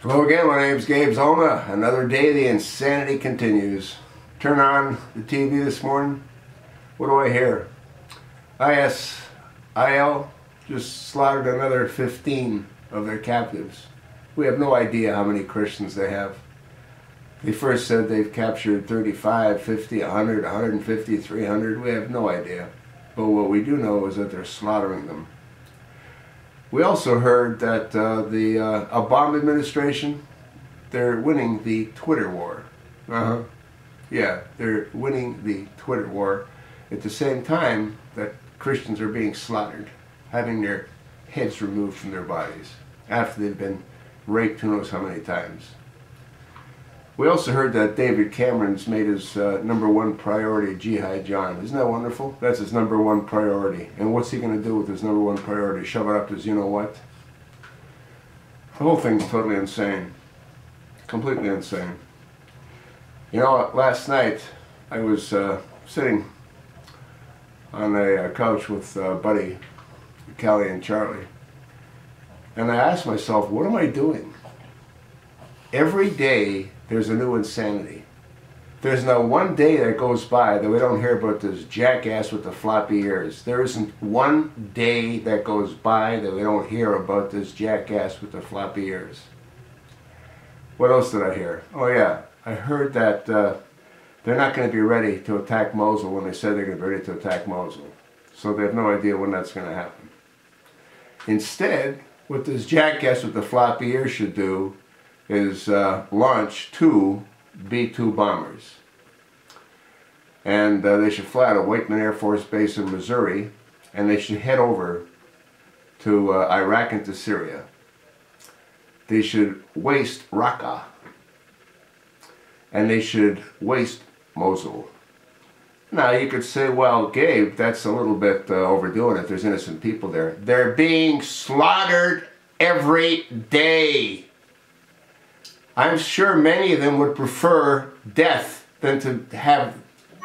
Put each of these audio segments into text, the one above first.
Hello again, my name's Gabe Zona. Another day the insanity continues. Turn on the TV this morning. What do I hear? ISIL just slaughtered another 15 of their captives. We have no idea how many Christians they have. They first said they've captured 35, 50, 100, 150, 300. We have no idea. But what we do know is that they're slaughtering them. We also heard that the Obama administration, they're winning the Twitter war. Yeah, they're winning the Twitter war at the same time that Christians are being slaughtered, having their heads removed from their bodies after they've been raped who knows how many times. We also heard that David Cameron's made his #1 priority Jihad John. Isn't that wonderful? That's his #1 priority. And what's he going to do with his #1 priority? Shove it up his you-know-what? The whole thing's totally insane. Completely insane. You know, last night I was sitting on a couch with Buddy, Callie, and Charlie. And I asked myself, what am I doing? Every day there's a new insanity. There's not one day that goes by that we don't hear about this jackass with the floppy ears. There isn't one day that goes by that we don't hear about this jackass with the floppy ears. What else did I hear? Oh yeah, I heard that they're not going to be ready to attack Mosul when they said they're going to be ready to attack Mosul. So they have no idea when that's going to happen. Instead, what this jackass with the floppy ears should do is launch 2 B-2 bombers. And they should fly out of Whiteman Air Force Base in Missouri, and they should head over to Iraq and to Syria. They should waste Raqqa, and they should waste Mosul. Now you could say, well, Gabe, that's a little bit overdoing it. There's innocent people there. They're being slaughtered every day. I'm sure many of them would prefer death than to have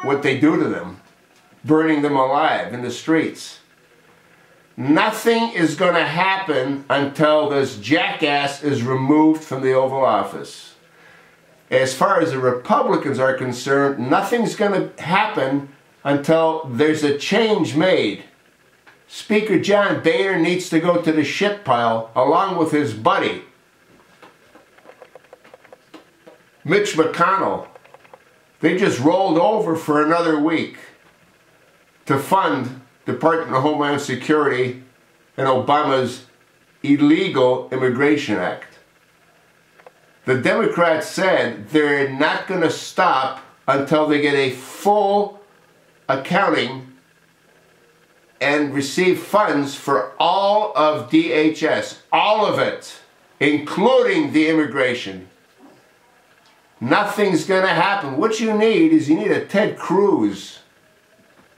what they do to them, burning them alive in the streets. Nothing is going to happen until this jackass is removed from the Oval Office. As far as the Republicans are concerned, nothing's going to happen until there's a change made. Speaker John Boehner needs to go to the shit pile along with his buddy, Mitch McConnell. They just rolled over for another week to fund Department of Homeland Security and Obama's illegal Immigration Act. The Democrats said they're not going to stop until they get a full accounting and receive funds for all of DHS, all of it, including the immigration. Nothing's going to happen. What you need is you need a Ted Cruz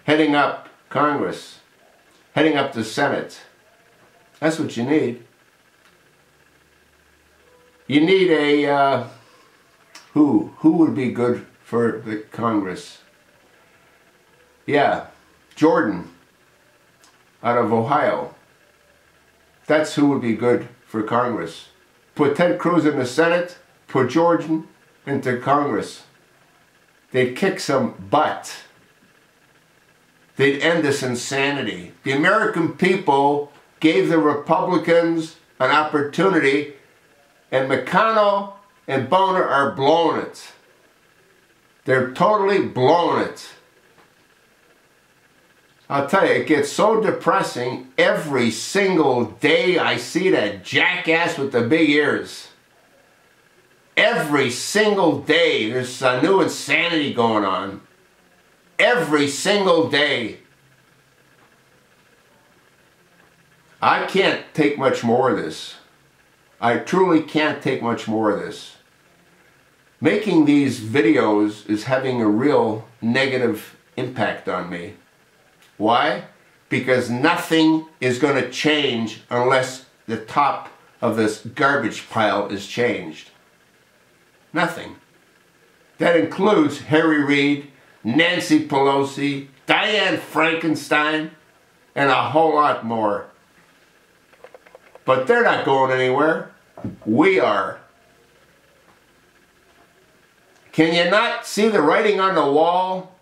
heading up Congress, heading up the Senate. That's what you need. You need a, who would be good for the Congress? Yeah, Jordan out of Ohio. That's who would be good for Congress. Put Ted Cruz in the Senate, put Jordan into Congress. They'd kick some butt. They'd end this insanity. The American people gave the Republicans an opportunity, and McConnell and Boehner are blowing it. They're totally blowing it. I'll tell you, it gets so depressing every single day I see that jackass with the big ears. Every single day there's a new insanity going on. Every single day. I can't take much more of this. I truly can't take much more of this. Making these videos is having a real negative impact on me. Why? Because nothing is going to change unless the top of this garbage pile is changed. Nothing. That includes Harry Reid, Nancy Pelosi, Dianne Frankenstein, and a whole lot more. But they're not going anywhere. We are. Can you not see the writing on the wall?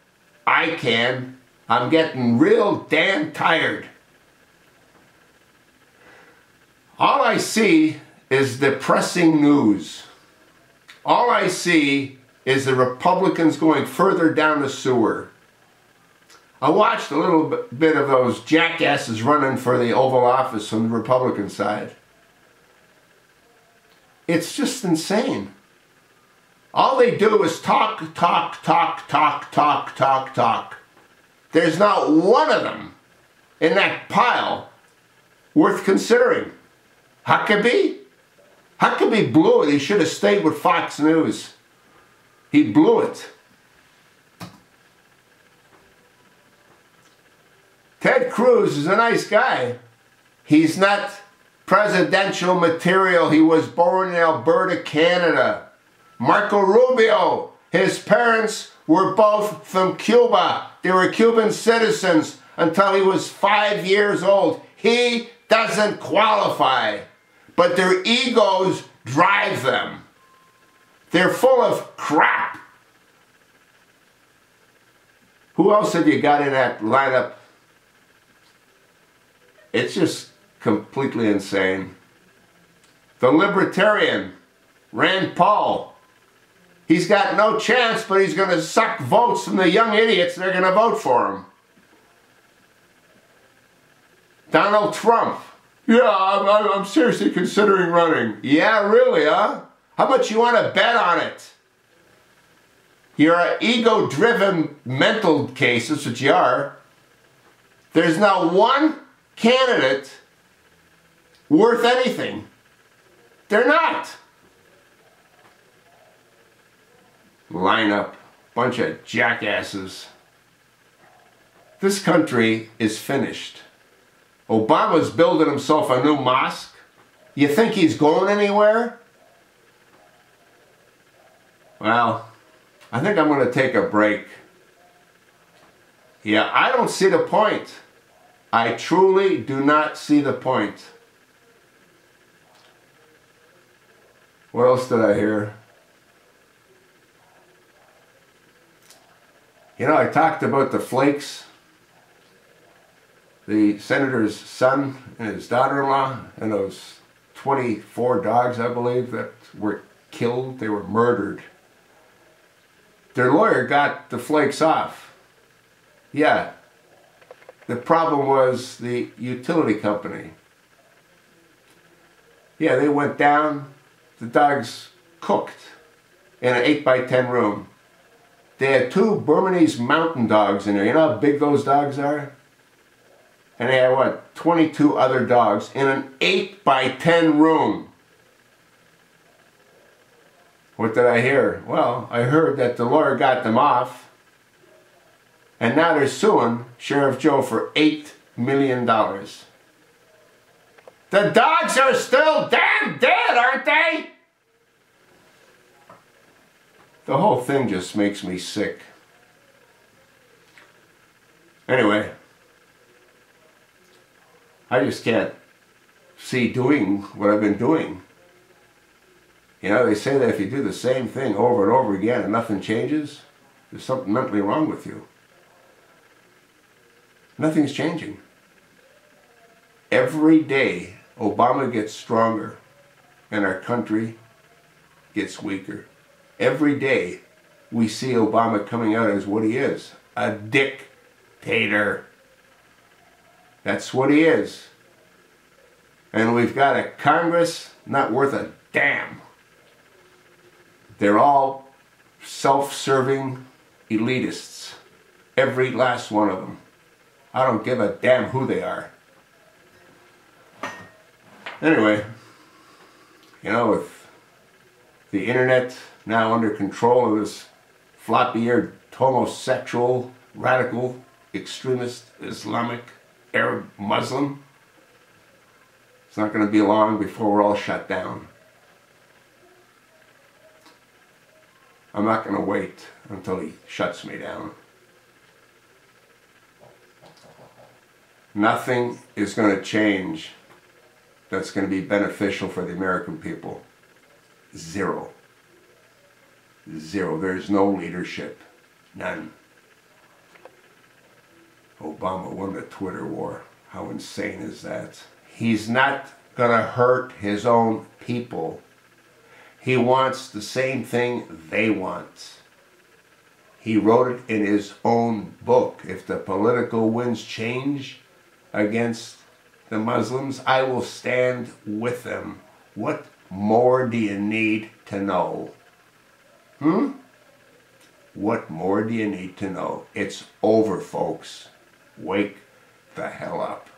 I can. I'm getting real damn tired. All I see is depressing news. All I see is the Republicans going further down the sewer. I watched a little bit of those jackasses running for the Oval Office on the Republican side. It's just insane. All they do is talk, talk, talk, talk, talk, talk, talk. There's not one of them in that pile worth considering. Huckabee? Huckabee blew it. He should have stayed with Fox News. He blew it. Ted Cruz is a nice guy. He's not presidential material. He was born in Alberta, Canada. Marco Rubio, his parents were both from Cuba. They were Cuban citizens until he was 5 years old. He doesn't qualify, but their egos drive them. They're full of crap. Who else have you got in that lineup? It's just completely insane. The libertarian, Rand Paul. He's got no chance, but he's going to suck votes from the young idiots that are going to vote for him. Donald Trump. Yeah, I'm seriously considering running. Yeah, really, huh? How much you want to bet on it? You're an ego-driven mental case, that's what you are. There's not one candidate worth anything. They're not. Line up. Bunch of jackasses. This country is finished. Obama's building himself a new mosque. You think he's going anywhere? Well, I think I'm going to take a break. Yeah, I don't see the point. I truly do not see the point. What else did I hear? You know, I talked about the flakes. The senator's son and his daughter-in-law and those 24 dogs, I believe, that were killed. They were murdered. Their lawyer got the flakes off. Yeah. The problem was the utility company. Yeah, they went down. The dogs cooked in an 8x10 room. They had 2 Burmese mountain dogs in there. You know how big those dogs are? And they had, what, 22 other dogs in an 8x10 room. What did I hear? Well, I heard that the lawyer got them off. And now they're suing Sheriff Joe for $8 million. The dogs are still damn dead, aren't they? The whole thing just makes me sick. Anyway, I just can't see doing what I've been doing. You know, they say that if you do the same thing over and over again and nothing changes, there's something mentally wrong with you. Nothing's changing. Every day, Obama gets stronger and our country gets weaker. Every day, we see Obama coming out as what he is, a dictator. That's what he is. And we've got a Congress not worth a damn. They're all self-serving elitists. Every last one of them. I don't give a damn who they are. Anyway, you know, with the internet now under control of this floppy-eared homosexual, radical, extremist, Islamic, Arab, Muslim, it's not going to be long before we're all shut down. I'm not going to wait until he shuts me down. Nothing is going to change that's going to be beneficial for the American people. Zero. Zero. There's no leadership. None. Obama won the Twitter war. How insane is that? He's not going to hurt his own people. He wants the same thing they want. He wrote it in his own book. If the political winds change against the Muslims, I will stand with them. What more do you need to know? What more do you need to know? It's over, folks. Wake the hell up.